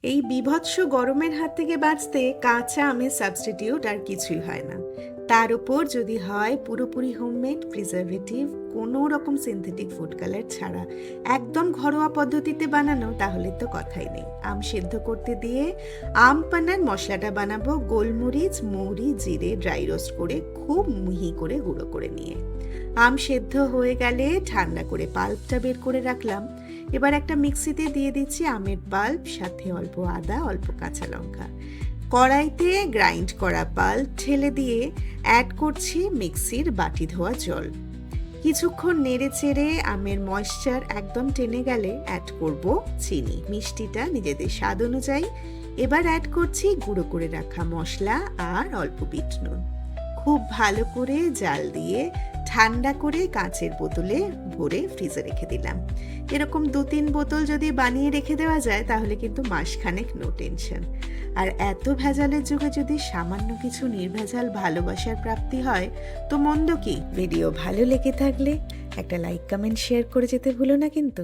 এই বীভৎস গরমের হাত থেকে বাঁচতে কাঁচা আমের সাবস্টিটিউট আর কিছুই হয় না। তার উপর যদি হয় পুরোপুরি হোমমেড, প্রিজারভেটিভ, কোনো রকম সিনথেটিক ফুড কালার ছাড়া একদম ঘরোয়া পদ্ধতিতে বানানো, তাহলে তো কথাই নেই। আম সেদ্ধ করতে দিয়ে আম পান্নার মশলাটা বানাবো গোলমরিচ, মৌরি, জিরে ড্রাই রোস্ট করে খুব মিহি করে গুঁড়ো করে নিয়ে। আম সেদ্ধ হয়ে গেলে ঠান্ডা করে পাল্পটা বের করে রাখলাম। এবার একটা মিক্সিতে দিয়ে দিচ্ছি আমের পাল্প, সাথে অল্প আদা, অল্প কাঁচা লঙ্কা। কড়াইতে গ্রাইন্ড করা পাল্প ঢেলে দিয়ে অ্যাড করছি মিক্সির বাটি ধোয়া জল। কিছুক্ষণ নেড়ে চেড়ে আমের ময়েশ্চার একদম টেনে গেলে অ্যাড করব চিনি, মিষ্টিটা নিজেদের স্বাদ অনুযায়ী। এবার অ্যাড করছি গুঁড়ো করে রাখা মশলা আর অল্প বিট নুন। খুব ভালো করে জাল দিয়ে ঠান্ডা করে কাঁচের বোতলে ভরে ফ্রিজে রেখে দিলাম। এরকম 2-3 বোতল যদি বানিয়ে রেখে দেওয়া যায় তাহলে কিন্তু মাসখানেক নো টেনশন। আর এত ভেজালের যুগে যদি সামান্য কিছু নির্ভেজাল ভালোবাসার প্রাপ্তি হয় তো মন্দ কি। ভিডিও ভালো লেগে থাকলে একটা লাইক, কমেন্ট, শেয়ার করে যেতে ভুলো না কিন্তু।